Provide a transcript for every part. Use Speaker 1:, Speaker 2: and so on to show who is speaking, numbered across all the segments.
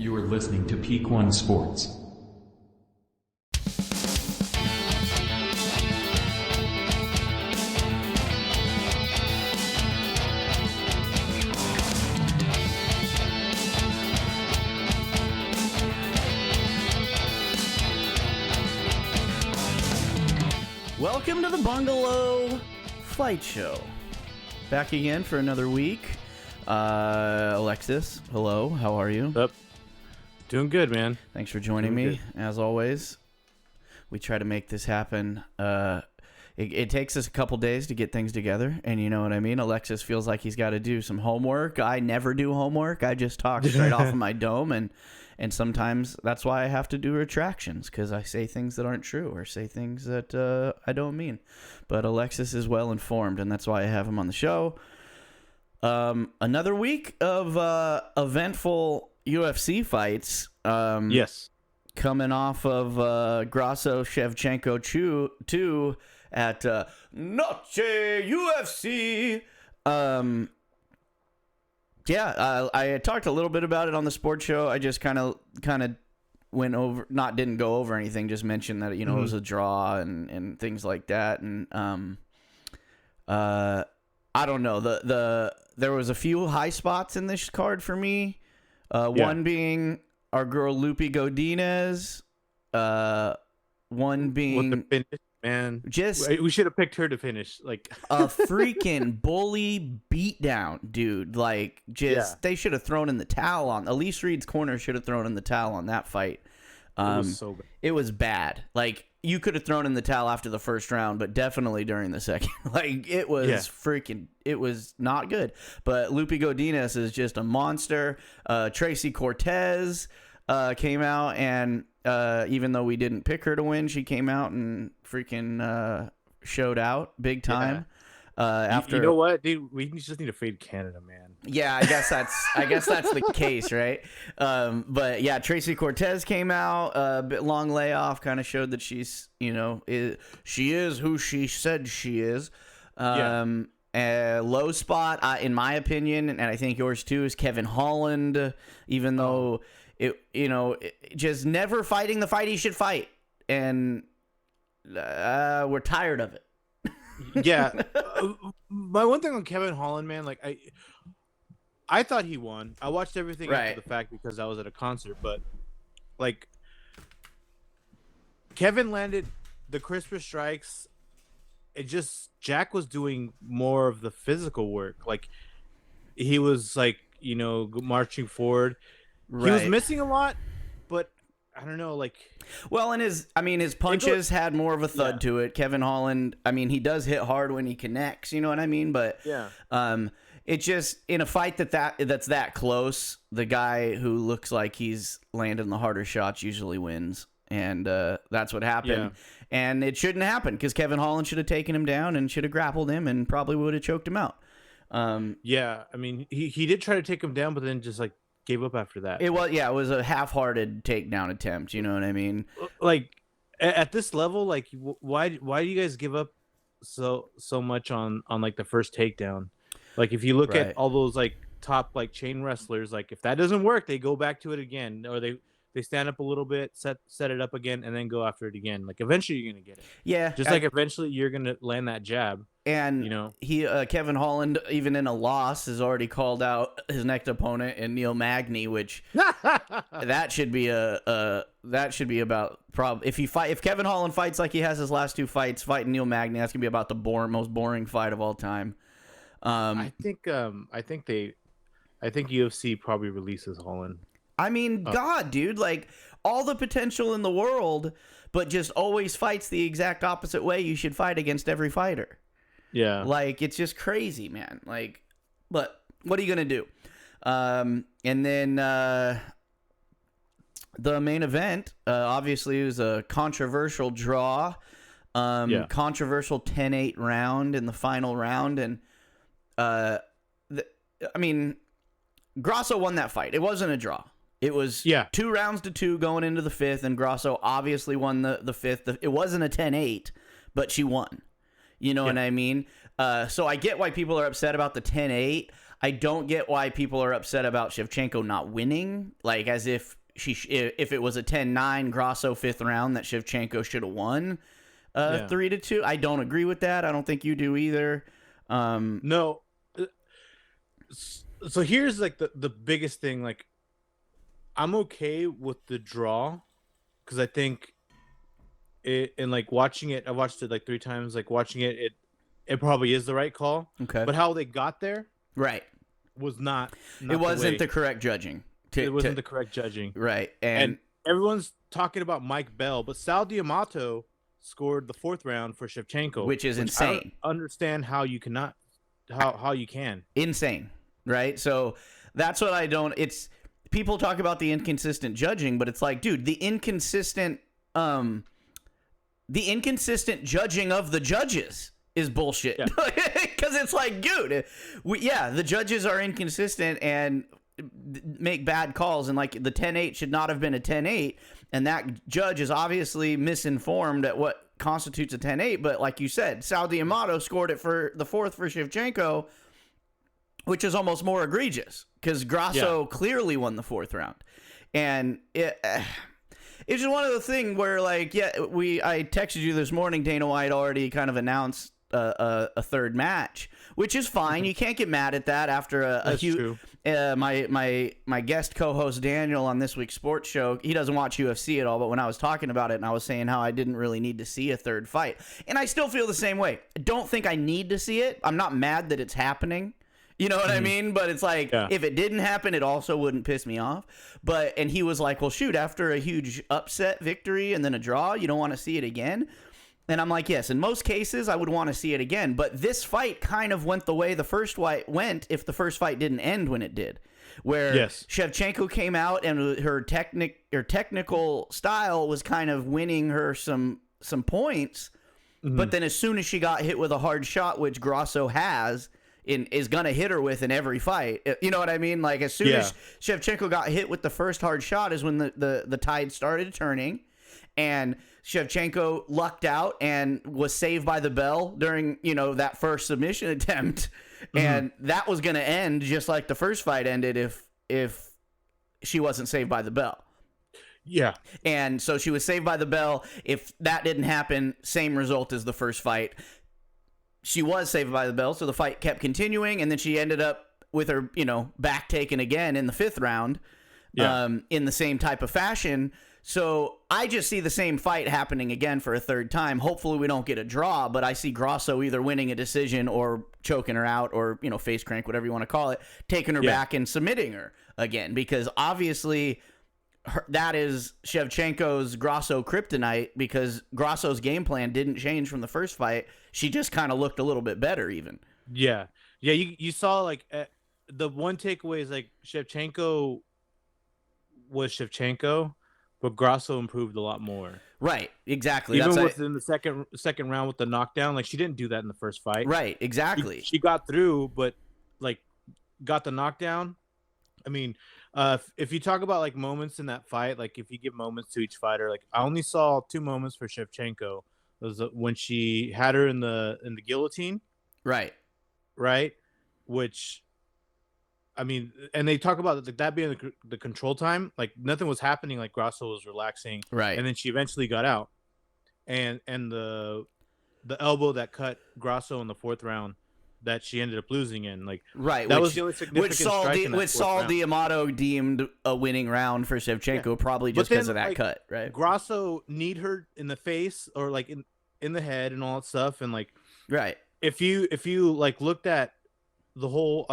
Speaker 1: You are listening to Peak One Sports.
Speaker 2: Welcome to the Bungalow Fight Show. Back again for another week. Alexis, hello. How are you?
Speaker 3: Up. Doing good, man.
Speaker 2: Thanks for joining me, as always. We try to make this happen. It takes us a couple days to get things together, and you know what I mean? Alexis feels like he's got to do some homework. I never do homework. I just talk straight off of my dome, and sometimes that's why I have to do retractions, because I say things that aren't true or say things that I don't mean. But Alexis is well informed, and that's why I have him on the show. Another week of eventful UFC fights.
Speaker 3: Yes.
Speaker 2: Coming off of Grasso Shevchenko 2 at Noche UFC. I talked a little bit about it on the sports show. I just kind of went over, didn't go over anything, just mentioned that, it was a draw and things like that. And I don't know, there was a few high spots in this card for me. One being our girl Lupi Godinez. One being
Speaker 3: What the finish, man.
Speaker 2: Just
Speaker 3: we should have picked her to finish. Like
Speaker 2: a freaking bully beatdown, dude. Like, they should have thrown in the towel on. Elise Reed's corner should have thrown in the towel on that fight.
Speaker 3: It was so bad.
Speaker 2: It was bad. Like, you could have thrown in the towel after the first round, but definitely during the second. Like, it was it was not good. But Lupi Godinez is just a monster. Tracy Cortez came out, and even though we didn't pick her to win, she came out and freaking showed out big time. After,
Speaker 3: you know what, dude? We just need to fade Canada, man.
Speaker 2: Yeah, I guess that's the case, right? But yeah, Tracy Cortez came out, a bit long layoff, kind of showed that she's, she is who she said she is. Low spot, in my opinion, and I think yours too, is Kevin Holland. Even though just never fighting the fight he should fight, and we're tired of it.
Speaker 3: Yeah. My one thing on Kevin Holland, man, like I thought he won. I watched everything after the fact because I was at a concert, but like Kevin landed the crisper strikes. Jack was doing more of the physical work. Like he was like, marching forward. Right. He was missing a lot, but I don't know, like.
Speaker 2: Well, and his punches had more of a thud to it. Kevin Holland, he does hit hard when he connects, you know what I mean? But it just, in a fight that's that close, the guy who looks like he's landing the harder shots usually wins. And that's what happened. Yeah. And it shouldn't happen, because Kevin Holland should have taken him down and should have grappled him and probably would have choked him out.
Speaker 3: He did try to take him down, but then just like gave up after that.
Speaker 2: It was a half-hearted takedown attempt. You know what I mean?
Speaker 3: Like at this level, like why do you guys give up so much on like the first takedown? Like if you look at all those like top like chain wrestlers, like if that doesn't work, they go back to it again, or they stand up a little bit, set it up again, and then go after it again. Like eventually you're gonna get it.
Speaker 2: Yeah.
Speaker 3: Just like eventually you're gonna land that jab.
Speaker 2: And he Kevin Holland, even in a loss, has already called out his next opponent in Neil Magny, which that should be about if Kevin Holland fights like he has his last two fights fighting Neil Magny, that's gonna be about the most boring fight of all time.
Speaker 3: I think UFC probably releases Holland.
Speaker 2: God, dude, like all the potential in the world, but just always fights the exact opposite way you should fight against every fighter.
Speaker 3: Yeah.
Speaker 2: Like, it's just crazy, man. Like, but what are you going to do? And then the main event, obviously, was a controversial draw. Controversial 10-8 round in the final round. And, Grasso won that fight. It wasn't a draw. It was 2 rounds to 2 going into the fifth, and Grasso obviously won the fifth. It wasn't a 10-8, but she won. You know what I mean? So I get why people are upset about the 10-8. I don't get why people are upset about Shevchenko not winning, like as if if it was a 10-9 Grasso 5th round that Shevchenko should have won 3-2. I don't agree with that. I don't think you do either.
Speaker 3: No. So here's like the biggest thing. Like, I'm okay with the draw because I think it, and like watching it, I watched it like 3 times. Like watching it, it probably is the right call.
Speaker 2: Okay.
Speaker 3: But how they got there,
Speaker 2: right,
Speaker 3: was not
Speaker 2: it wasn't the correct judging.
Speaker 3: It wasn't the correct judging.
Speaker 2: Right,
Speaker 3: and everyone's talking about Mike Bell, but Sal D'Amato scored the 4th round for Shevchenko,
Speaker 2: which is insane.
Speaker 3: I don't understand how you cannot, how you can. Insane,
Speaker 2: right? So that's what I don't. It's people talk about the inconsistent judging, but it's like, dude, the inconsistent judging of the judges is bullshit. Because it's like, dude, the judges are inconsistent and make bad calls, and like the 10-8 should not have been a 10-8, and that judge is obviously misinformed at what constitutes a 10-8. But like you said, Sal D'Amato scored it for the 4th for Shevchenko, which is almost more egregious because Grasso clearly won the 4th round. And it's just one of the things where, like, I texted you this morning, Dana White already kind of announced a 3rd match, which is fine. You can't get mad at that after a huge. My guest co-host Daniel on this week's sports show, he doesn't watch UFC at all, but when I was talking about it and I was saying how I didn't really need to see a 3rd fight, and I still feel the same way. I don't think I need to see it. I'm not mad that it's happening. You know what I mean? But it's like, if it didn't happen, it also wouldn't piss me off. And he was like, well, shoot, after a huge upset victory and then a draw, you don't want to see it again? And I'm like, yes, in most cases, I would want to see it again. But this fight kind of went the way the first fight went if the first fight didn't end when it did. Where Shevchenko came out and her technical style was kind of winning her some points. Mm-hmm. But then as soon as she got hit with a hard shot, which Grasso has, is going to hit her with in every fight. You know what I mean? Like, as soon as Shevchenko got hit with the first hard shot is when the tide started turning. And Shevchenko lucked out and was saved by the bell during, that first submission attempt. Mm-hmm. And that was going to end just like the first fight ended if she wasn't saved by the bell.
Speaker 3: Yeah.
Speaker 2: And so she was saved by the bell. If that didn't happen, same result as the first fight. She was saved by the bell, so the fight kept continuing, and then she ended up with her, back taken again in the 5th round, in the same type of fashion. So I just see the same fight happening again for a 3rd time. Hopefully we don't get a draw, but I see Grasso either winning a decision or choking her out or, face crank, whatever you want to call it, taking her back and submitting her again, because obviously that is Shevchenko's Grasso kryptonite, because Grasso's game plan didn't change from the first fight. She just kind of looked a little bit better even.
Speaker 3: Yeah. You saw like the one takeaway is like Shevchenko was Shevchenko, but Grasso improved a lot more.
Speaker 2: Right. Exactly.
Speaker 3: Even within the second round with the knockdown, like she didn't do that in the first fight.
Speaker 2: Right. Exactly.
Speaker 3: She got through, but like got the knockdown. I mean, if you talk about like moments in that fight, like if you give moments to each fighter, like I only saw 2 moments for Shevchenko. It was when she had her in the guillotine,
Speaker 2: right,
Speaker 3: which, I mean, and they talk about that being the control time, like nothing was happening, like Grasso was relaxing,
Speaker 2: right,
Speaker 3: and then she eventually got out, and the elbow that cut Grasso in the 4th round that she ended up losing in, like,
Speaker 2: right,
Speaker 3: that was the only significant strike in that 4th round.
Speaker 2: Which Sal D'Amato deemed a winning round for Shevchenko, probably just because of that cut, right?
Speaker 3: Grasso kneed her in the face or like in the head and all that stuff, and like,
Speaker 2: right,
Speaker 3: if you like looked at the whole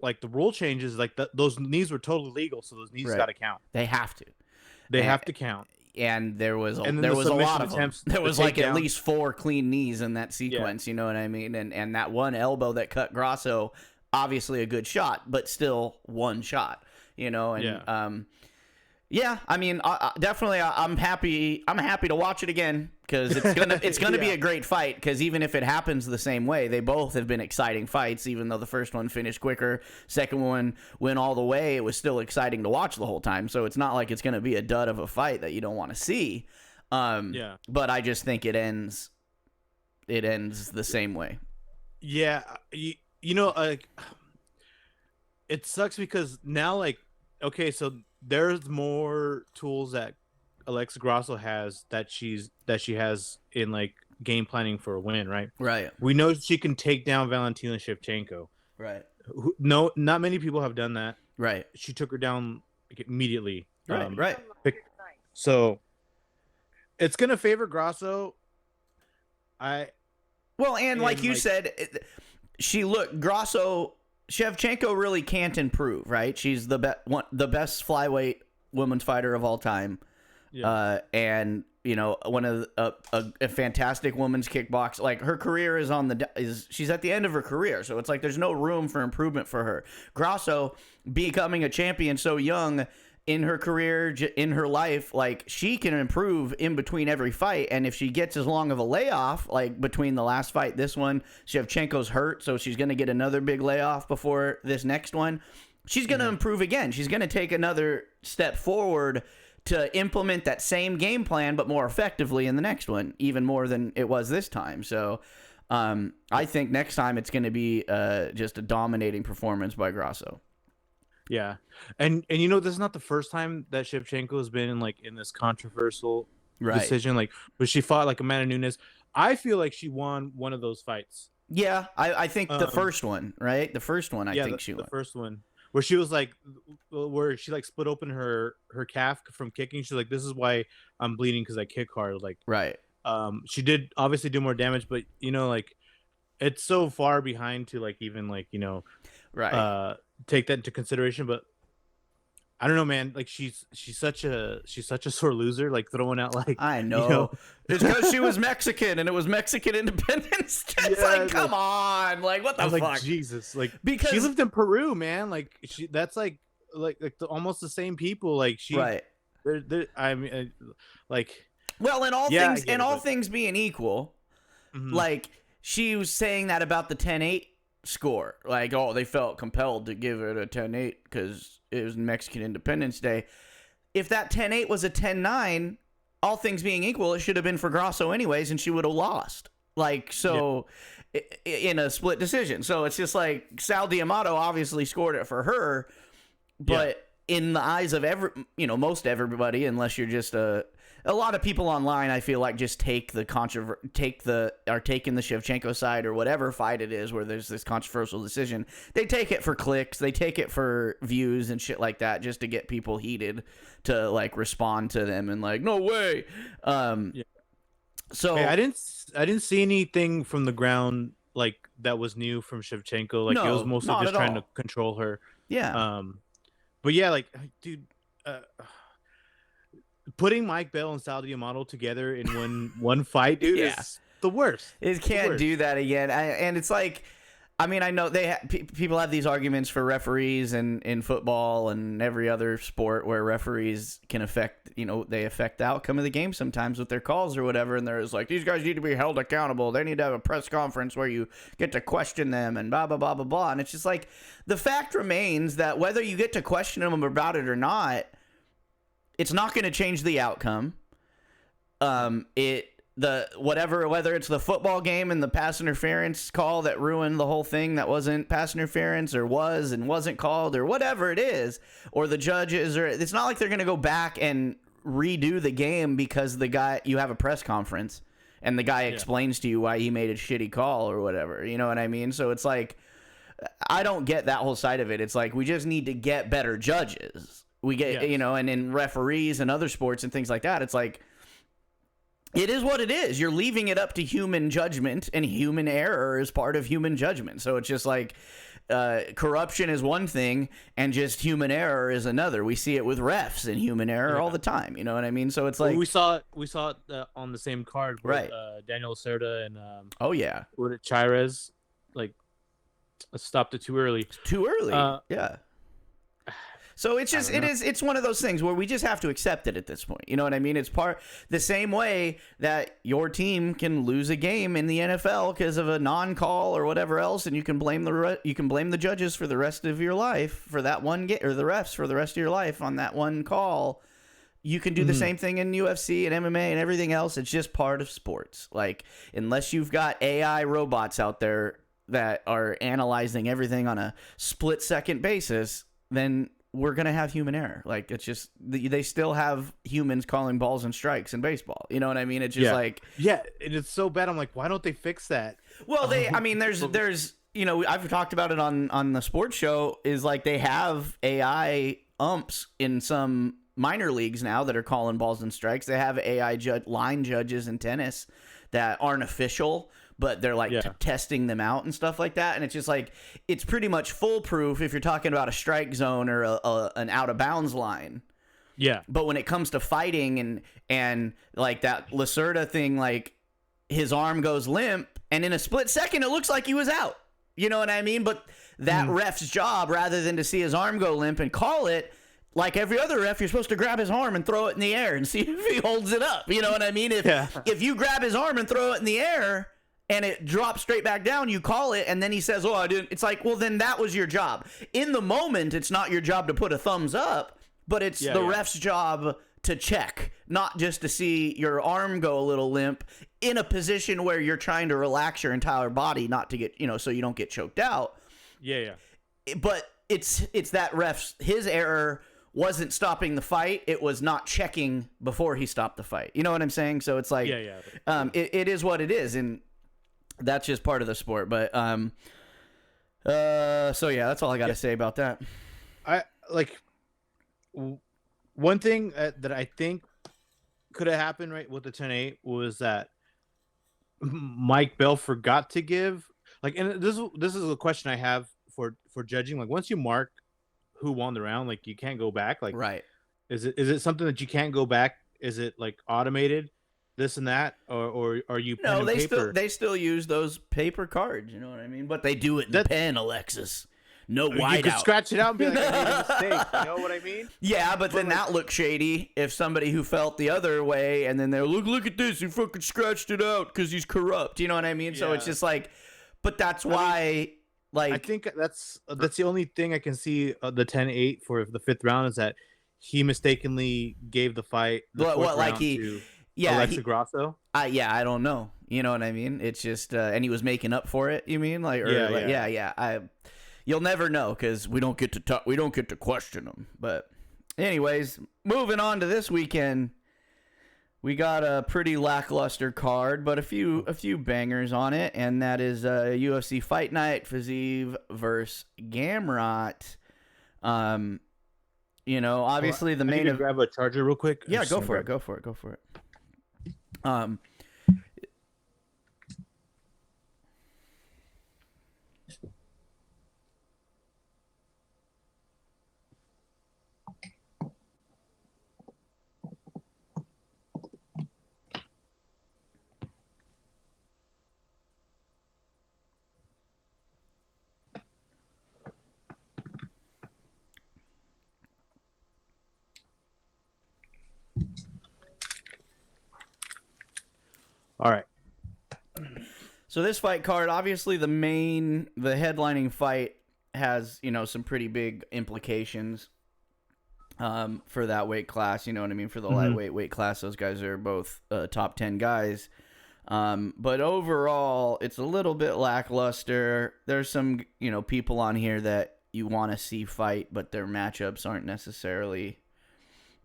Speaker 3: like the rule changes, like those knees were totally legal, so those knees got to count.
Speaker 2: They have to.
Speaker 3: They have to count.
Speaker 2: And there was a lot of them. There was like at least 4 clean knees in that sequence. You know what I mean? And that one elbow that cut Grasso, obviously a good shot, but still one shot. And I mean, definitely, I'm happy to watch it again, because it's gonna be a great fight. Because even if it happens the same way, they both have been exciting fights. Even though the first one finished quicker, second one went all the way, it was still exciting to watch the whole time. So it's not like it's gonna be a dud of a fight that you don't want to see. But I just think it ends the same way.
Speaker 3: Yeah, it sucks because now, like, okay, so there's more tools that Alexa Grasso has that she has in like game planning for a win, right?
Speaker 2: Right.
Speaker 3: We know she can take down Valentina Shevchenko.
Speaker 2: Right.
Speaker 3: No, not many people have done that.
Speaker 2: Right.
Speaker 3: She took her down like, immediately.
Speaker 2: Right.
Speaker 3: So it's gonna favor Grasso.
Speaker 2: Well, and like you said, Grasso Shevchenko really can't improve, right? She's the best flyweight women's fighter of all time. Yeah. And one of a fantastic women's kickbox. Like her career she's at the end of her career, so it's like there's no room for improvement for her. Grasso becoming a champion so young in her career, in her life, like she can improve in between every fight, and if she gets as long of a layoff, like between the last fight, this one, Shevchenko's hurt, so she's going to get another big layoff before this next one. She's going to improve again. She's going to take another step forward to implement that same game plan, but more effectively in the next one, even more than it was this time. So I think next time it's going to be just a dominating performance by Grasso.
Speaker 3: Yeah, and this is not the first time that Shevchenko has been in this controversial decision, like where she fought like Amanda Nunes. I feel like she won one of those fights.
Speaker 2: Yeah, I think the first one, right? The first one, I think she won.
Speaker 3: The first one, where she was like, where she like split open her calf from kicking. She's like, this is why I'm bleeding, because I kick hard. Like,
Speaker 2: right.
Speaker 3: She did obviously do more damage, but like it's so far behind to like even like
Speaker 2: right.
Speaker 3: Take that into consideration. But I don't know, man. Like she's such a sore loser. Like throwing out like,
Speaker 2: I know, it's because she was Mexican and it was Mexican Independence. It's like, come on, like what the fuck?
Speaker 3: Like, Jesus, like
Speaker 2: because
Speaker 3: she lived in Peru, man. Like that's like almost the same people. Like she,
Speaker 2: right?
Speaker 3: I mean, like,
Speaker 2: well, in all things being equal, like she was saying that about the 10-8 score, like, oh, they felt compelled to give it a 10-8 because it was Mexican Independence Day. If that 10-8 was a 10-9, all things being equal, it should have been for Grasso anyways, and she would have lost. Like, so in a split decision. So it's just like Sal D'Amato obviously scored it for her, but in the eyes of most everybody, unless you're just a lot of people online, I feel like just take the taking the Shevchenko side or whatever fight it is where there's this controversial decision. They take it for clicks, they take it for views and shit like that, just to get people heated to like respond to them and like, no way. So
Speaker 3: hey, I didn't see anything from the ground like that was new from Shevchenko. Like it was mostly just trying to control her.
Speaker 2: Yeah.
Speaker 3: But yeah, like, dude. Putting Mike Bell and Sal D'Amato together in one fight, dude, is the worst.
Speaker 2: It can't do that again. And it's like, I mean, I know people have these arguments for referees in football and every other sport where referees can affect the outcome of the game sometimes with their calls or whatever. And there's like, these guys need to be held accountable. They need to have a press conference where you get to question them and blah, blah, blah, blah, blah. And it's just like, the fact remains that whether you get to question them about it or not, it's not going to change the outcome. Whether it's the football game and the pass interference call that ruined the whole thing that wasn't pass interference or was and wasn't called or whatever it is, or the judges, or it's not like they're going to go back and redo the game because you have a press conference and the guy explains to you why he made a shitty call or whatever. You know what I mean? So it's like, I don't get that whole side of it. It's like, we just need to get better judges. We get, and in referees and other sports and things like that, it's like, it is what it is. You're leaving it up to human judgment, and human error is part of human judgment. So it's just like, corruption is one thing, and just human error is another. We see it with refs and human error all the time. You know what I mean? So it's like,
Speaker 3: we saw it on the same card, with,
Speaker 2: right?
Speaker 3: Daniel Cerda and
Speaker 2: with
Speaker 3: Chirez, like, stopped it too early.
Speaker 2: Too early, yeah. So it's just it's one of those things where we just have to accept it at this point. You know what I mean? It's the same way that your team can lose a game in the NFL because of a non-call or whatever else, and you can blame the judges for the rest of your life for that one game, or the refs for the rest of your life on that one call. You can do the same thing in UFC and MMA and everything else. It's just part of sports. Like, unless you've got AI robots out there that are analyzing everything on a split-second basis, then we're going to have human error. Like, it's just, they still have humans calling balls and strikes in baseball. You know what I mean? It's just
Speaker 3: yeah, and it's so bad. I'm like, why don't they fix that?
Speaker 2: Well, there's, you know, I've talked about it on the sports show, is like they have AI umps in some minor leagues now that are calling balls and strikes. They have AI line judges in tennis that aren't official, but they're like testing them out and stuff like that. And it's just like, it's pretty much foolproof if you're talking about a strike zone or an out of bounds line.
Speaker 3: Yeah.
Speaker 2: But when it comes to fighting and like that Lacerda thing, like his arm goes limp and in a split second, it looks like he was out. You know what I mean? But that ref's job, rather than to see his arm go limp and call it, like every other ref, you're supposed to grab his arm and throw it in the air and see if he holds it up. You know what I mean? If you grab his arm and throw it in the air and it drops straight back down, you call it, and then he says, oh, I didn't. It's like, well, then that was your job. In the moment, it's not your job to put a thumbs up, but it's the ref's job to check, not just to see your arm go a little limp in a position where you're trying to relax your entire body, not to get, you know, so you don't get choked out.
Speaker 3: Yeah.
Speaker 2: But it's that his error wasn't stopping the fight. It was not checking before he stopped the fight. You know what I'm saying? So it's like, it is what it is. And that's just part of the sport. But, so yeah, that's all I got to say about that.
Speaker 3: I like one thing that I think could have happened right with the 10-8 was that Mike Bell forgot to give, like, and this is a question I have for judging. Like, once you mark who won the round, like, you can't go back. Like,
Speaker 2: right?
Speaker 3: Is it something that you can't go back? Is it like automated, this and that, or are you pen and paper?
Speaker 2: They still use those paper cards. You know what I mean? But they do it in the pen, Alexis. No whiteout.
Speaker 3: You could scratch it out and be like, I made a mistake. You know what I mean?
Speaker 2: Yeah, but then that looks shady if somebody who felt the other way and then they're, look at this, he fucking scratched it out because he's corrupt. You know what I mean? Yeah. So it's just like, but that's why, like,
Speaker 3: I think that's the only thing I can see the 10-8 for the fifth round is that he mistakenly gave the fight to Alexa Grasso.
Speaker 2: I don't know. You know what I mean? It's just and he was making up for it. You mean you'll never know because we don't get to talk. We don't get to question him. But anyways, moving on to this weekend, we got a pretty lackluster card, but a few bangers on it, and that is UFC Fight Night, Fiziev versus Gamrot. You know, obviously the main.
Speaker 3: Grab a charger real quick.
Speaker 2: Yeah, go for it. Go for it.
Speaker 3: All right.
Speaker 2: So this fight card, obviously the headlining fight has, you know, some pretty big implications for that weight class. You know what I mean? For the lightweight weight class, those guys are both top 10 guys. But overall, it's a little bit lackluster. There's some, you know, people on here that you want to see fight, but their matchups aren't necessarily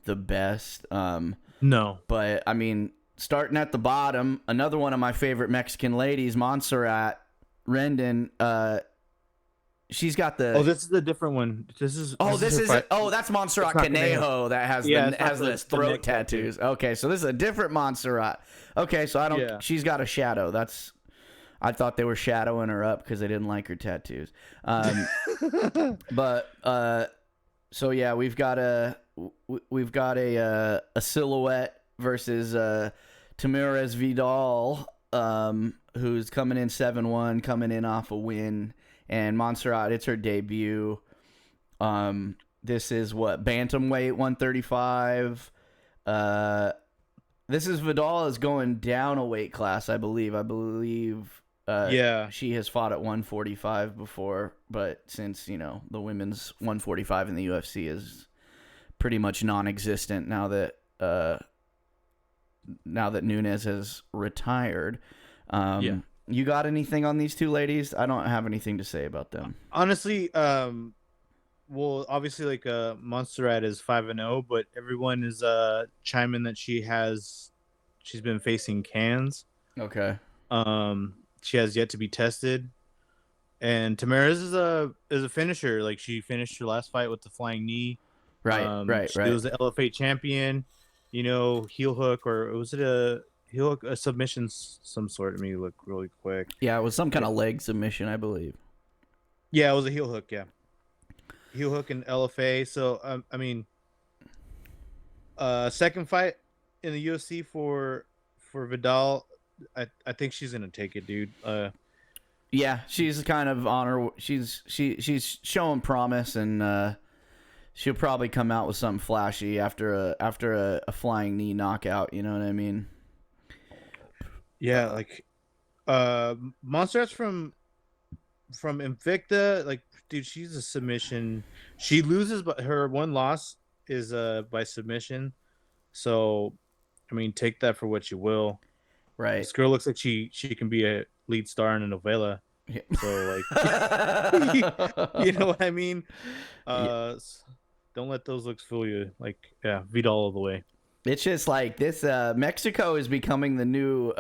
Speaker 2: the best.
Speaker 3: No.
Speaker 2: But, I mean, starting at the bottom, another one of my favorite Mexican ladies, Montserrat Rendon. She's got the.
Speaker 3: Oh, this is a different one.
Speaker 2: That's Montserrat Conejo that has the throat tattoos. Okay, so this is a different Montserrat. Okay, so I don't. Yeah. She's got a shadow. I thought they were shadowing her up because they didn't like her tattoos. But so yeah, we've got a silhouette versus Tamirez Vidal, who's coming in 7-1, coming in off a win. And Montserrat, it's her debut. This is bantamweight 135. This is Vidal is going down a weight class, I believe. She has fought at 145 before, but since, you know, the women's 145 in the UFC is pretty much non-existent now that Nunes has retired. You got anything on these two ladies? I don't have anything to say about them.
Speaker 3: Honestly, well, obviously, like Montserrat is 5-0, but everyone is chiming that she's been facing cans.
Speaker 2: Okay.
Speaker 3: She has yet to be tested, and Tamara's is a finisher. Like she finished her last fight with the flying knee.
Speaker 2: Right.
Speaker 3: She was the LFA champion. You know, heel hook, or was it a heel hook, a submission, some sort? Let me look really quick.
Speaker 2: Yeah, it was some kind of leg submission, I believe.
Speaker 3: Yeah, it was a heel hook. Yeah, heel hook and LFA. So I mean, second fight in the UFC for Vidal. I think she's gonna take it, dude.
Speaker 2: Yeah, she's kind of on her. She's showing promise, and she'll probably come out with something flashy after a flying knee knockout. You know what I mean?
Speaker 3: Yeah, like Montserrat's from Invicta. Like, dude, she's a submission. She loses, but her one loss is by submission. So, I mean, take that for what you will.
Speaker 2: Right.
Speaker 3: This girl looks like she can be a lead star in a novella.
Speaker 2: Yeah.
Speaker 3: So, like, you know what I mean? Don't let those looks fool you. Like, yeah, Vidal all the way.
Speaker 2: It's just like this. Mexico is becoming the new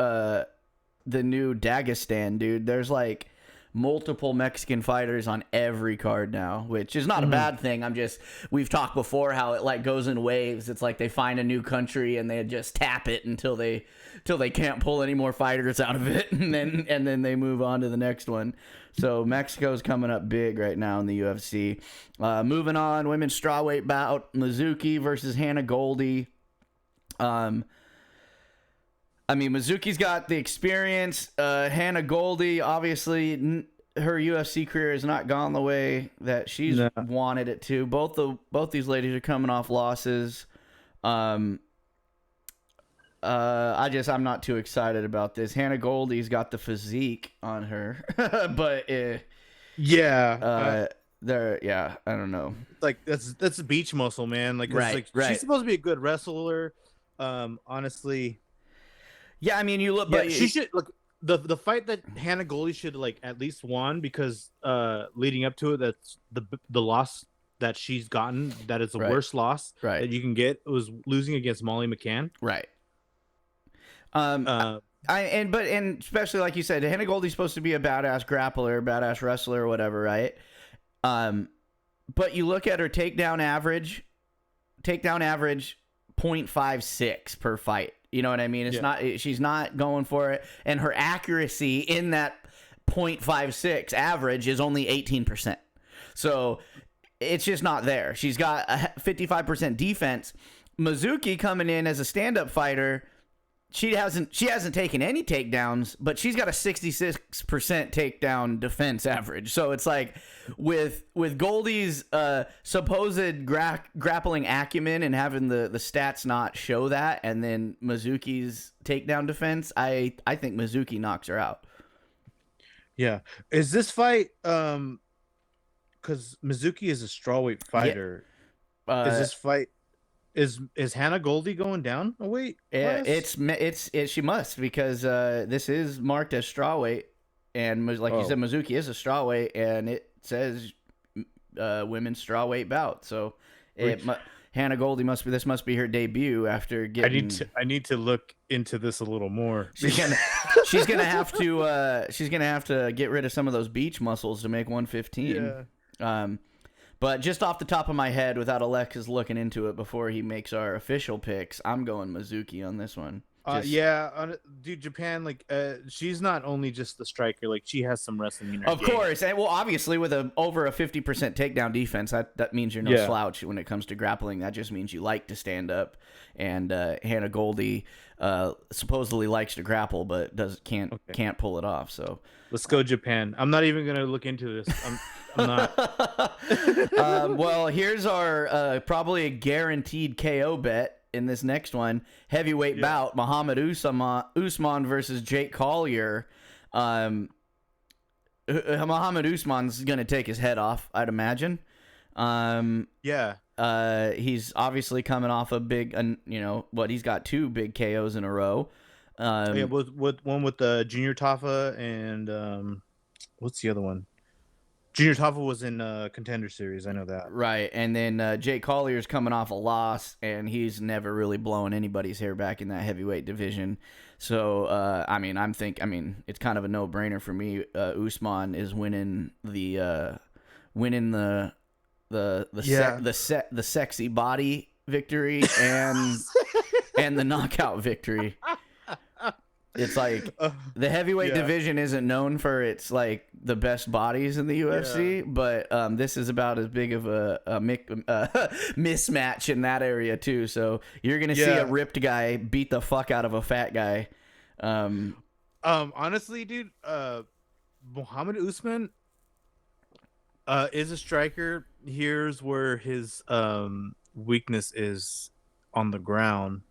Speaker 2: Dagestan, dude. There's like multiple Mexican fighters on every card now, which is not a bad thing. We've talked before how it like goes in waves. It's like they find a new country and they just tap it until they can't pull any more fighters out of it, and then they move on to the next one. So Mexico's coming up big right now in the UFC. Moving on, women's strawweight bout: Mizuki versus Hannah Goldie. I mean, Mizuki's got the experience. Hannah Goldie, obviously, her UFC career has not gone the way that she's wanted it to. Both these ladies are coming off losses. I'm not too excited about this. Hannah Goldie's got the physique on her, but I don't know.
Speaker 3: Like that's a beach muscle, man. Like,
Speaker 2: right.
Speaker 3: She's supposed to be a good wrestler. Honestly.
Speaker 2: Yeah, I mean, you look, but
Speaker 3: she should look the fight that Hannah Goldie should like at least won, because leading up to it, that's the loss that she's gotten, that is the worst loss that you can get, was losing against Molly McCann.
Speaker 2: Right. And especially like you said, Hannah Goldie's supposed to be a badass grappler, badass wrestler, or whatever, right? But you look at her takedown average 0.56 per fight. You know what I mean? She's not going for it, and her accuracy in that 0.56 average is only 18%. So it's just not there. She's got a 55% defense. Mizuki coming in as a stand-up fighter, she hasn't taken any takedowns, but she's got a 66% takedown defense average. So it's like with Goldie's supposed grappling acumen and having the stats not show that, and then Mizuki's takedown defense, I think Mizuki knocks her out.
Speaker 3: Yeah. Is this fight because Mizuki is a strawweight fighter? Yeah. Is this fight? Is Hannah Goldie going down a weight class?
Speaker 2: She must, because this is marked as strawweight, and like you said, Mizuki is a strawweight, and it says women's strawweight bout. So Hannah Goldie must be her debut after getting.
Speaker 3: I need to look into this a little more.
Speaker 2: She's gonna have to get rid of some of those beach muscles to make 115. Yeah. But just off the top of my head, without Alexis looking into it before he makes our official picks, I'm going Mizuki on this one.
Speaker 3: Dude, Japan, like, she's not only just the striker, like, she has some wrestling in her
Speaker 2: Of course, and well, obviously, with over a 50% takedown defense, that means you're no slouch when it comes to grappling. That just means you like to stand up, and Hannah Goldie supposedly likes to grapple, but can't pull it off. So
Speaker 3: let's go Japan. I'm not even gonna look into this. I'm not.
Speaker 2: Well, here's our probably a guaranteed KO bet in this next one. Heavyweight bout: Muhammad Usman versus Jake Collier. Muhammad Usman's gonna take his head off, I'd imagine. He's obviously coming off a big, he's got 2 big KOs in a row.
Speaker 3: Yeah, with one with Junior Tafa and what's the other one? Junior Tafa was in Contender Series. I know that.
Speaker 2: Right, and then Jake Collier's coming off a loss, and he's never really blown anybody's hair back in that heavyweight division. So, I mean, it's kind of a no-brainer for me. Usman is winning the sexy body victory and the knockout victory. It's like the heheavyweight division isn't known for its like the best bodies in the UFC, but this is about as big of a mismatch in that area too. So you're gonna see a ripped guy beat the fuck out of a fat guy.
Speaker 3: Honestly, dude, Muhammad Usman is a striker. Here's where his weakness is on the ground,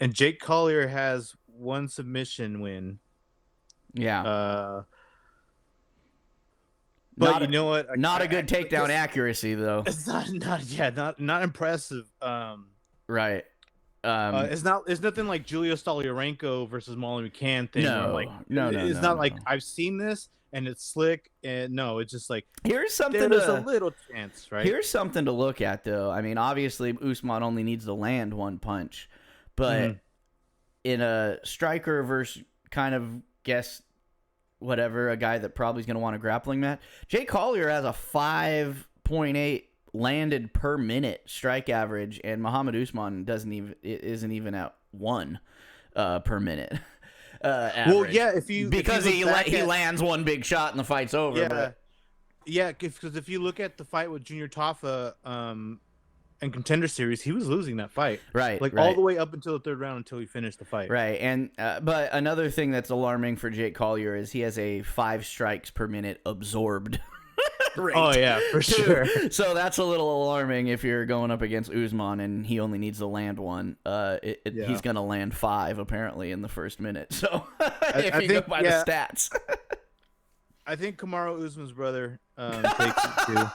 Speaker 3: and Jake Collier has one submission win.
Speaker 2: Yeah.
Speaker 3: But you know what?
Speaker 2: Not a good takedown accuracy though.
Speaker 3: It's not impressive.
Speaker 2: Right.
Speaker 3: It's nothing like Julio Stoliarenko versus Molly McCann thing.
Speaker 2: No.
Speaker 3: It's not like I've seen this and it's slick, and no, it's just like
Speaker 2: there's a
Speaker 3: little chance, right?
Speaker 2: Here's something to look at though. I mean, obviously Usman only needs to land one punch, but in a striker versus kind of a guy that probably is going to want a grappling match, Jake Collier has a 5.8 landed per minute strike average, and Muhammad Usman isn't even at 1 per minute.
Speaker 3: Well, yeah,
Speaker 2: because he lands one big shot and the fight's over.
Speaker 3: Yeah, because if you look at the fight with Junior Tafa, in Contender Series, he was losing that fight,
Speaker 2: right?
Speaker 3: All the way up until the third round until he finished the fight,
Speaker 2: right? And but another thing that's alarming for Jake Collier is he has a 5 strikes per minute absorbed rate.
Speaker 3: Oh yeah, for sure.
Speaker 2: So that's a little alarming if you're going up against Usman and he only needs to land one. He's gonna land 5 apparently in the first minute. So if you go by the stats.
Speaker 3: I think Kamaru Usman's brother takes it too.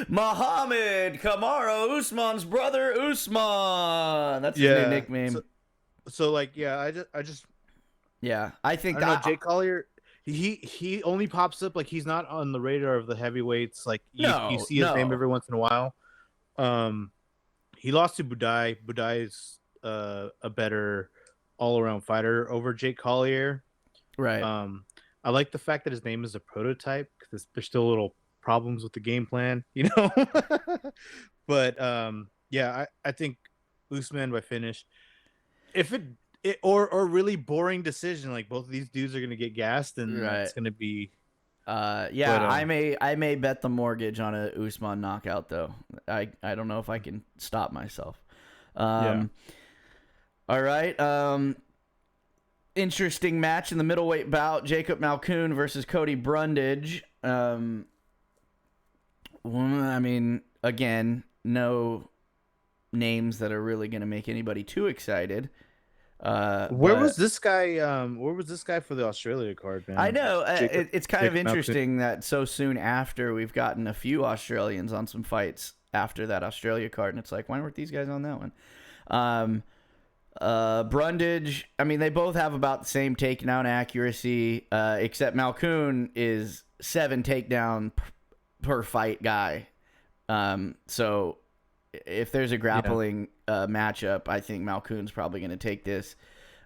Speaker 2: Muhammad Kamaru Usman's brother Usman. That's his new nickname.
Speaker 3: So like, I just
Speaker 2: I think
Speaker 3: I don't know, Jake Collier. He only pops up, like he's not on the radar of the heavyweights. Like you see his name every once in a while. He lost to Budai. Budai's a better all around fighter over Jake Collier.
Speaker 2: Right.
Speaker 3: I like the fact that his name is a prototype because there's still little problems with the game plan, you know. But I think Usman by finish. If it or really boring decision, like both of these dudes are gonna get gassed, and it's gonna be.
Speaker 2: I may bet the mortgage on a Usman knockout though. I don't know if I can stop myself. All right. Interesting match in the middleweight bout: Jacob Malkoun versus Cody Brundage. I mean, again, no names that are really going to make anybody too excited.
Speaker 3: Where was this guy? Where was this guy for the Australia card, man?
Speaker 2: I know it's kind of interesting that so soon after we've gotten a few Australians on some fights after that Australia card, and it's like, why weren't these guys on that one? Brundage, I mean, they both have about the same takedown accuracy, except Malkoun is 7 takedown per fight guy. So if there's a grappling matchup, I think Malkoun's probably going to take this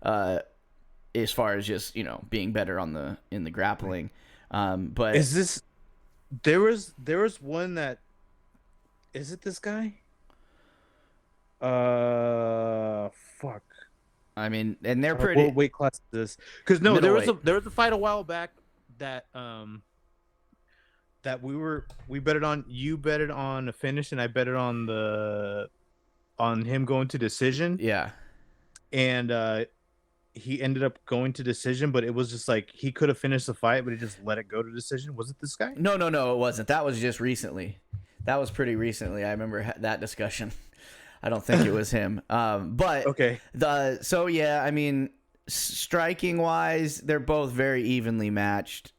Speaker 2: as far as just, being better in the grappling. But
Speaker 3: is this there was one that is it this guy? Fuck.
Speaker 2: I mean, and they're pretty.
Speaker 3: What weight class is this? Because no, there was a fight a while back that that we betted on. You betted on a finish, and I betted on him going to decision.
Speaker 2: Yeah.
Speaker 3: And he ended up going to decision, but it was just like he could have finished the fight, but he just let it go to decision. Was it this guy?
Speaker 2: No, it wasn't. That was just recently. That was pretty recently. I remember that discussion. I don't think it was him. But
Speaker 3: okay.
Speaker 2: I mean, striking wise, they're both very evenly matched.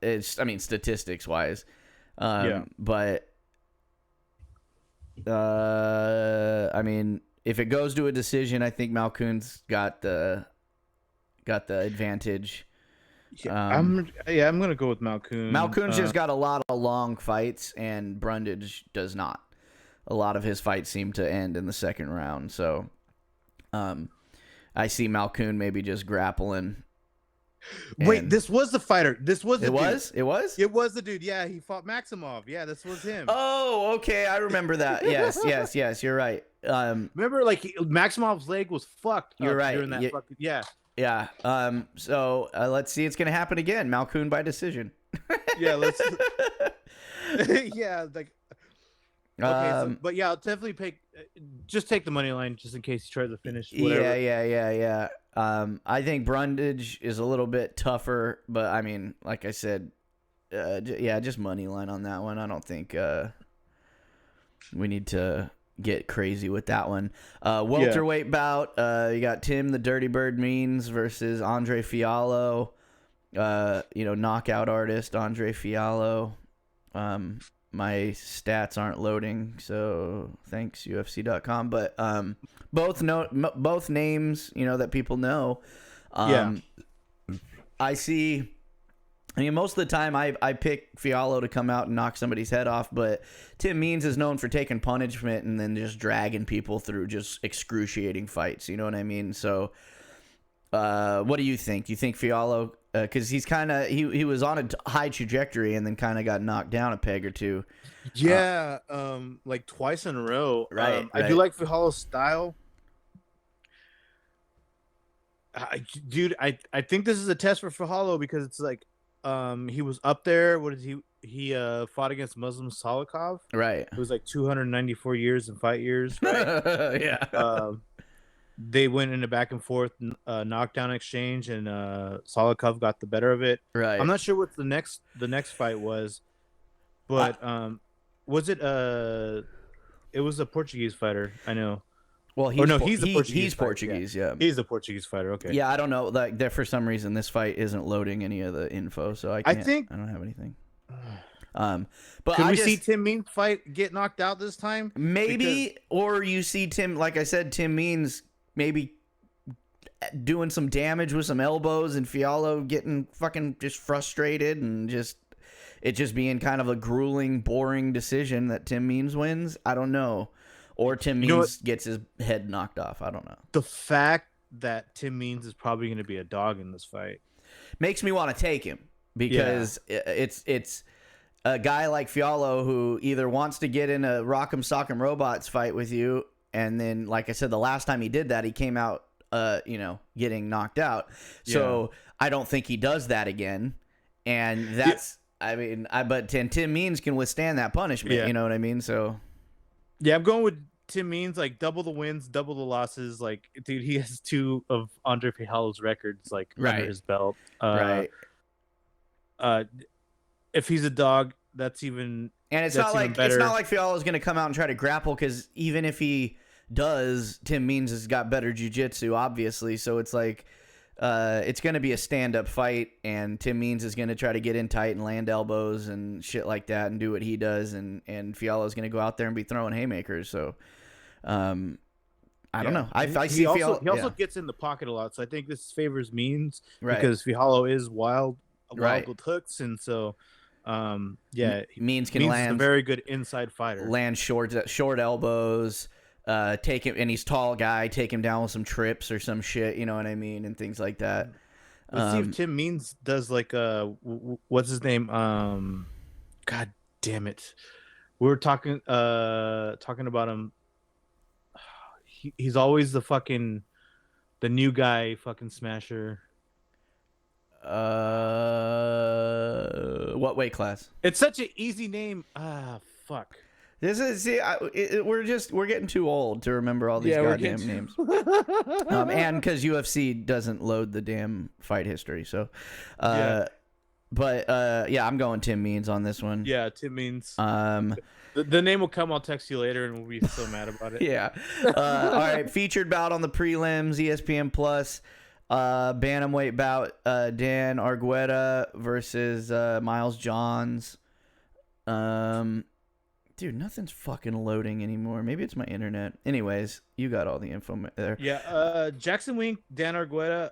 Speaker 2: Statistics wise. But I mean, if it goes to a decision, I think Malkoun's got the advantage.
Speaker 3: I'm gonna go with Malkoun.
Speaker 2: Malkoun's just got a lot of long fights, and Brundage does not. A lot of his fights seem to end in the second round, so I see Malkoun maybe just grappling.
Speaker 3: Wait, this was the fighter. This was the dude.
Speaker 2: It was?
Speaker 3: It was the dude. Yeah, he fought Maximov. Yeah, this was him.
Speaker 2: Oh, okay. I remember that. Yes. You're right.
Speaker 3: Remember, like, Maximov's leg was fucked.
Speaker 2: You're right.
Speaker 3: During that fucking, yeah.
Speaker 2: Yeah. So let's see. It's going to happen again. Malkoun by decision.
Speaker 3: Yeah, let's. Yeah, like. Okay, but yeah, I'll definitely take the money line just in case he tries to finish. Whatever.
Speaker 2: Yeah. I think Brundage is a little bit tougher, but I mean, like I said, just money line on that one. I don't think we need to get crazy with that one. Welterweight bout. You got Tim the Dirty Bird Means versus Andre Fiallo. Knockout artist Andre Fiallo. My stats aren't loading, so thanks UFC.com. But both names, that people know. I see. I mean, most of the time I pick Fiallo to come out and knock somebody's head off, but Tim Means is known for taking punishment and then just dragging people through just excruciating fights. You know what I mean? So, what do you think? You think Fiallo? Because he's kind of he was on a high trajectory and then kind of got knocked down a peg or two.
Speaker 3: Yeah, like twice in a row.
Speaker 2: Right.
Speaker 3: I do like Fiallo's style. Dude, I think this is a test for Fiallo because it's like he was up there. What is he fought against Muslim Salikov.
Speaker 2: Right.
Speaker 3: It was like 294 years in fight years. Right?
Speaker 2: Yeah.
Speaker 3: They went in a back and forth knockdown exchange, and Salikov got the better of it.
Speaker 2: Right.
Speaker 3: I'm not sure what the next fight was, but was it? It was a Portuguese fighter. I know.
Speaker 2: Well, he's Portuguese.
Speaker 3: Yeah, he's a Portuguese fighter. Okay.
Speaker 2: Yeah, I don't know. Like, there for some reason, this fight isn't loading any of the info, so I don't have anything. But
Speaker 3: can we see Tim Means get knocked out this time?
Speaker 2: Maybe, or you see Tim, like I said, Tim Means maybe doing some damage with some elbows and Fiallo getting fucking just frustrated and it just being kind of a grueling, boring decision that Tim Means wins. I don't know. Or Tim Means gets his head knocked off. I don't know.
Speaker 3: The fact that Tim Means is probably going to be a dog in this fight
Speaker 2: makes me want to take him because it's a guy like Fiallo who either wants to get in a Rock'em Sock'em Robots fight with you, and then, like I said, the last time he did that, he came out, getting knocked out. So I don't think he does that again. And that's, but Tim Means can withstand that punishment.
Speaker 3: Yeah.
Speaker 2: You know what I mean? So,
Speaker 3: yeah, I'm going with Tim Means, like double the wins, double the losses. Like, dude, he has 2 of Andre Fiallo's records, like under his belt.
Speaker 2: Right.
Speaker 3: If he's a dog, that's even.
Speaker 2: And it's not like Fiallo's going to come out and try to grapple, because even if he does, Tim Means has got better jiu-jitsu, obviously. So it's like it's going to be a stand-up fight, and Tim Means is going to try to get in tight and land elbows and shit like that and do what he does, and Fiallo's going to go out there and be throwing haymakers. So I don't know. I see Fiallo.
Speaker 3: He also gets in the pocket a lot, so I think this favors Means because Fiallo is wild with hooks, and so.
Speaker 2: Means can land.
Speaker 3: A very good inside fighter.
Speaker 2: Land short elbows. Take him, and he's tall guy. Take him down with some trips or some shit. You know what I mean, and things like that.
Speaker 3: Let's see if Tim Means does like what's his name? God damn it, we were talking about him. He's always the new guy, fucking smasher.
Speaker 2: What weight class?
Speaker 3: It's such an easy name. Fuck.
Speaker 2: This is we're getting too old to remember all these goddamn names. And because UFC doesn't load the damn fight history, so. But I'm going Tim Means on this one.
Speaker 3: Yeah, Tim Means. The name will come. I'll text you later, and we'll be so mad about it.
Speaker 2: Yeah. All right. Featured bout on the prelims, ESPN Plus. Bantamweight bout, Dan Argueta versus Miles Johns. Dude, nothing's fucking loading anymore. Maybe it's my internet. Anyways, you got all the info there.
Speaker 3: Yeah. Jackson Wink, Dan Argueta.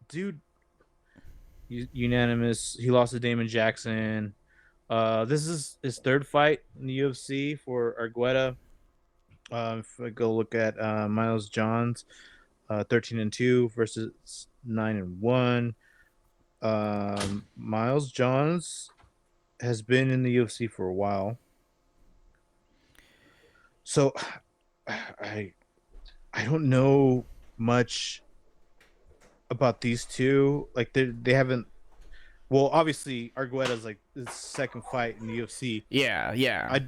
Speaker 3: Dude, unanimous. He lost to Damon Jackson. This is his third fight in the UFC for Argueta. If I go look at Miles Johns, 13-2 versus 9-1. Miles Johns has been in the UFC for a while, so I don't know much about these two. Like they haven't. Well, obviously Argueta's like his second fight in the UFC.
Speaker 2: Yeah.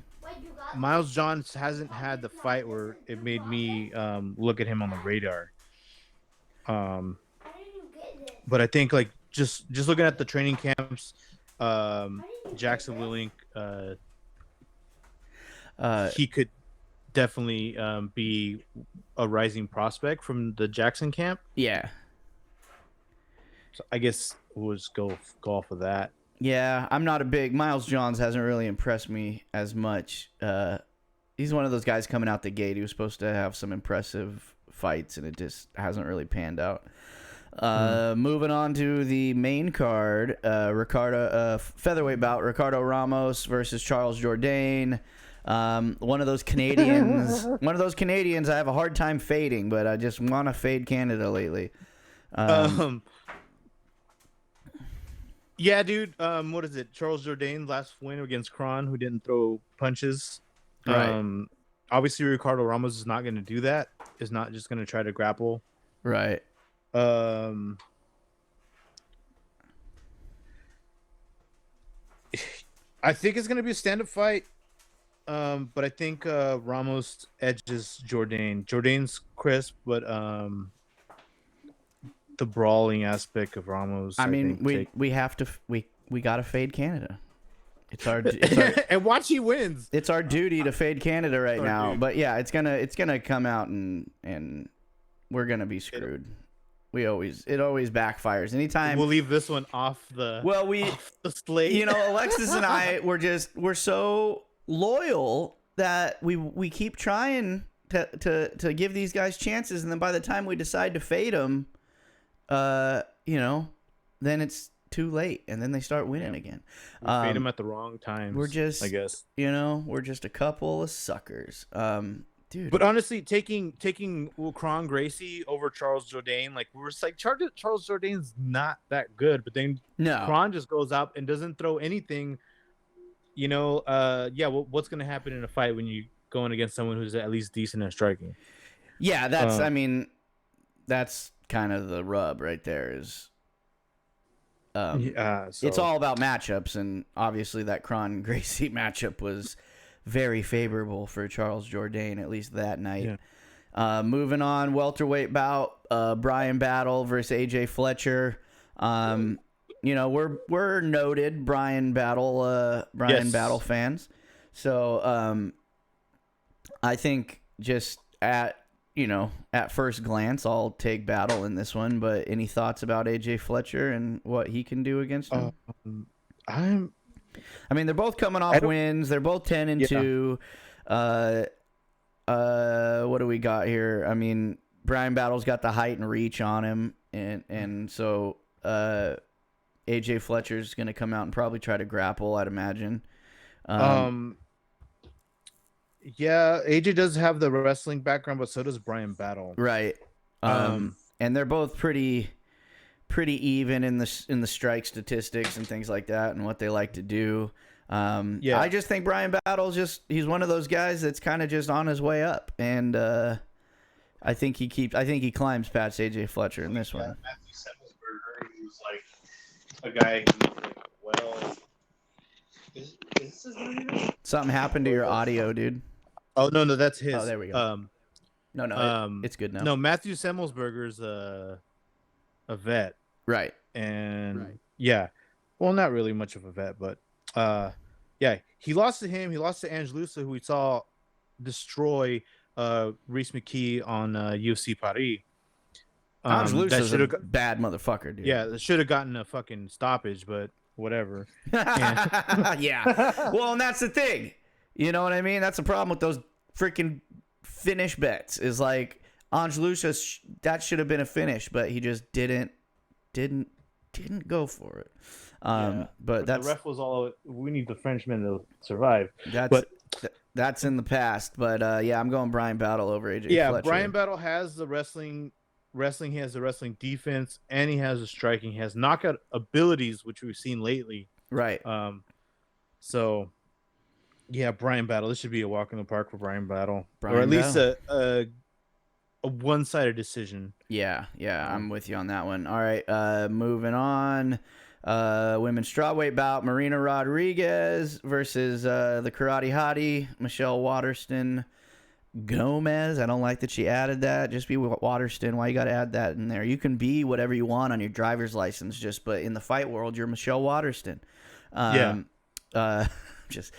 Speaker 3: Miles Johns hasn't had the fight where it made me look at him on the radar. But I think like just looking at the training camps, Jackson Willink, he could definitely be a rising prospect from the Jackson camp.
Speaker 2: Yeah.
Speaker 3: So I guess we'll just go off of that.
Speaker 2: Yeah, I'm not a big... Miles Johns hasn't really impressed me as much. He's one of those guys coming out the gate. He was supposed to have some impressive fights, and it just hasn't really panned out. Moving on to the main card, featherweight bout, Ricardo Ramos versus Charles Jourdain. One of those Canadians I have a hard time fading, but I just want to fade Canada lately.
Speaker 3: Yeah, dude. What is it? Charles Jourdain's last win against Kron, who didn't throw punches.
Speaker 2: Right.
Speaker 3: Obviously, Ricardo Ramos is not going to do that. Is not just going to try to grapple.
Speaker 2: Right.
Speaker 3: I think it's going to be a stand-up fight. But I think Ramos edges Jourdain. Jourdain's crisp, but the brawling aspect of Ramos.
Speaker 2: I mean, we have to we got to fade Canada. It's our
Speaker 3: and watch he wins.
Speaker 2: It's our duty to fade Canada right now.
Speaker 3: Duty.
Speaker 2: But yeah, it's gonna come out and we're gonna be screwed. It always backfires. Anytime
Speaker 3: we'll leave this one off the slate.
Speaker 2: You know, Alexis and I we're so loyal that we keep trying to give these guys chances, and then by the time we decide to fade them, then it's too late, and then they start winning again.
Speaker 3: We fade them at the wrong times.
Speaker 2: We're just,
Speaker 3: I guess,
Speaker 2: we're just a couple of suckers, dude.
Speaker 3: But honestly, taking Kron Gracie over Charles Jourdain, like we're like Charles Jourdain's not that good, but then Kron just goes up and doesn't throw anything. What's gonna happen in a fight when you going against someone who's at least decent at striking?
Speaker 2: Yeah, that's that's kind of the rub right there. Is it's all about matchups, and obviously that Kron Gracie matchup was very favorable for Charles Jourdain, at least that night. Yeah. Moving on, welterweight bout, Brian Battle versus AJ Fletcher. We're noted Brian Battle fans. So I think just at first glance, I'll take Battle in this one. But any thoughts about AJ Fletcher and what he can do against him? They're both coming off wins. They're both 10-2. What do we got here? Brian Battle's got the height and reach on him, and so AJ Fletcher's going to come out and probably try to grapple, I'd imagine.
Speaker 3: Yeah, AJ does have the wrestling background, but so does Brian Battle.
Speaker 2: Right. And they're both pretty even in the strike statistics and things like that, and what they like to do. I just think Brian Battle's he's one of those guys that's kind of just on his way up, and I think he climbs past AJ Fletcher in this one.
Speaker 4: Matthew Semmelsberger, who's like a guy who's like, is this his name?
Speaker 2: Something happened to your audio, dude.
Speaker 3: Oh no, that's his.
Speaker 2: Oh, there we go. It's good now.
Speaker 3: No, Matthew Semmelsberger's a vet,
Speaker 2: right?
Speaker 3: And yeah, well, not really much of a vet, but he lost to him. He lost to Angelusa, who we saw destroy Reese McKee on UFC Paris.
Speaker 2: Angelusa's a bad motherfucker, dude.
Speaker 3: Yeah, that should have gotten a fucking stoppage, but whatever.
Speaker 2: Yeah. Well, and that's the thing. You know what I mean? That's the problem with those freaking finish bets. Is like Ange Lucia, that should have been a finish, but he just didn't go for it. But that's
Speaker 3: the ref was all. We need the Frenchman to survive.
Speaker 2: That's in the past. But yeah, I'm going Brian Battle over AJ.
Speaker 3: Yeah,
Speaker 2: Fletcher.
Speaker 3: Brian Battle has the wrestling. He has the wrestling defense, and he has the striking. He has knockout abilities, which we've seen lately.
Speaker 2: Right.
Speaker 3: So, yeah, Brian Battle. This should be a walk in the park for Brian Battle,
Speaker 2: Brian
Speaker 3: or at least
Speaker 2: Battle.
Speaker 3: a one-sided decision.
Speaker 2: Yeah, I'm with you on that one. All right, moving on. Women's strawweight bout: Marina Rodriguez versus the Karate Hottie Michelle Waterston Gomez. I don't like that she added that. Just be Waterston. Why you got to add that in there? You can be whatever you want on your driver's license, but in the fight world, you're Michelle Waterston. I'm just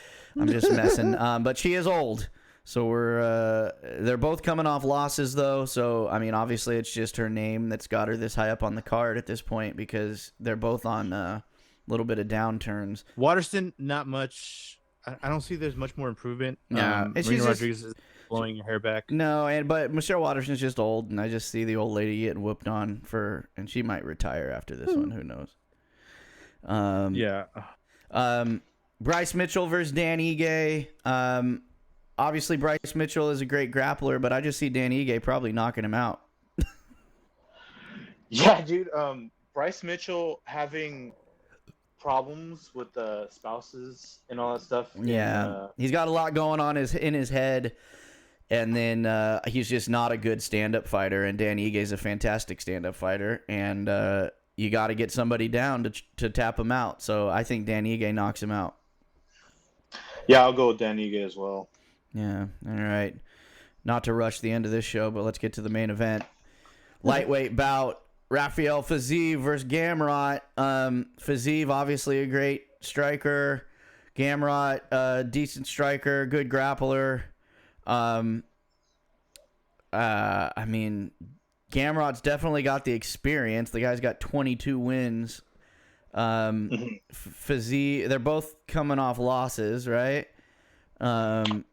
Speaker 2: messing. But she is old, so they're both coming off losses though. So I mean, obviously, it's just her name that's got her this high up on the card at this point because they're both on a little bit of downturns.
Speaker 3: Waterston, not much. I don't see there's much more improvement.
Speaker 2: Yeah,
Speaker 3: Marina Rodriguez is blowing your hair back.
Speaker 2: No, but Michelle Waterston's just old, and I just see the old lady getting whooped on and she might retire after this one. Who knows? Bryce Mitchell versus Dan Ige. Obviously, Bryce Mitchell is a great grappler, but I just see Dan Ige probably knocking him out.
Speaker 4: Yeah, dude. Bryce Mitchell having problems with the spouses and all that stuff.
Speaker 2: Yeah, he's got a lot going on in his head, and then he's just not a good stand-up fighter. And Dan Ige is a fantastic stand-up fighter, and you got to get somebody down to tap him out. So I think Dan Ige knocks him out.
Speaker 4: Yeah, I'll go with Dan Ige as well.
Speaker 2: Yeah, all right. Not to rush the end of this show, but let's get to the main event. Lightweight bout. Rafael Fiziev versus Gamrot. Fiziev, obviously a great striker. Gamrot, decent striker, good grappler. I mean, Gamrot's definitely got the experience. The guy's got 22 wins. Fiziev, they're both coming off losses, right? Gamrot's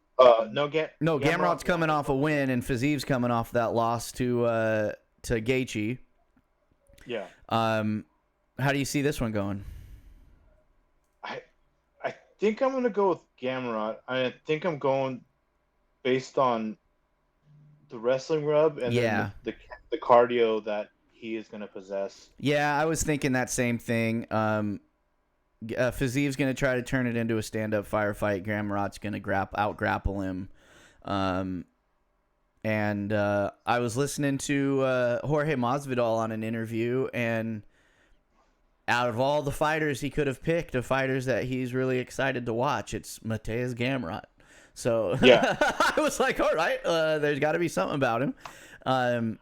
Speaker 2: coming off a win, and Fiziev's coming off that loss to Gaethje.
Speaker 4: Yeah.
Speaker 2: How do you see this one going?
Speaker 4: I think I'm gonna go with Gamrot. I think I'm going based on the wrestling rub and then the cardio that he is gonna possess. Yeah,
Speaker 2: I was thinking that same thing. Fiziev's gonna try to turn it into a stand-up firefight. Gamrot's gonna out grapple him. And I was listening to Jorge Masvidal on an interview, and out of all the fighters he could have picked, of fighters that he's really excited to watch, it's Mateusz Gamrot. So yeah. I was like, all right, there's got to be something about him. I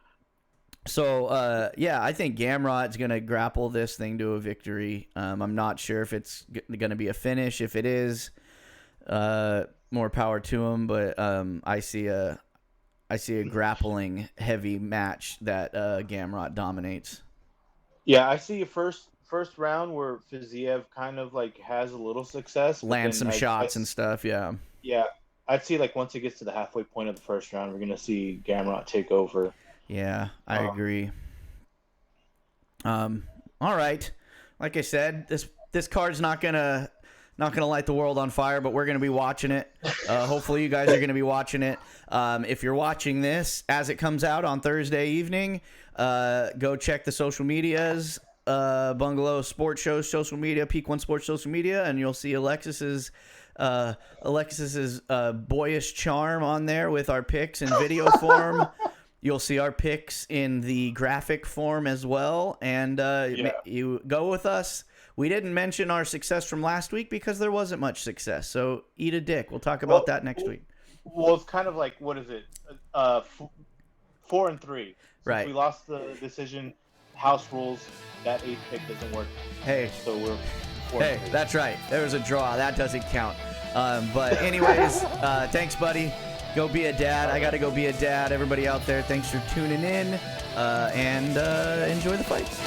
Speaker 2: think Gamrot's going to grapple this thing to a victory. I'm not sure if it's going to be a finish. If it is, more power to him, but I see a grappling heavy match that Gamrot dominates.
Speaker 4: Yeah, I see a first round where Fiziev kind of like has a little success.
Speaker 2: Land some shots and stuff, yeah.
Speaker 4: Yeah, I'd see like once it gets to the halfway point of the first round, we're going to see Gamrot take over.
Speaker 2: Yeah, I agree. All right. Like I said, this card's not gonna light the world on fire, but we're gonna be watching it. Hopefully, you guys are gonna be watching it. If you're watching this as it comes out on Thursday evening, go check the social medias, Bungalow Sports Show social media, Peak One Sports social media, and you'll see Alexis's boyish charm on there with our picks in video form. You'll see our picks in the graphic form as well, and you go with us. We didn't mention our success from last week because there wasn't much success, so eat a dick. We'll talk about that next week.
Speaker 4: Well, it's kind of like, what is it? 4-3. Since
Speaker 2: right.
Speaker 4: We lost the decision. House rules. That 8th pick doesn't work.
Speaker 2: Hey.
Speaker 4: So we're 4-3.
Speaker 2: Hey, that's right. There was a draw. That doesn't count. But anyways, thanks, buddy. Go be a dad. I got to go be a dad. Everybody out there, thanks for tuning in, and enjoy the fights.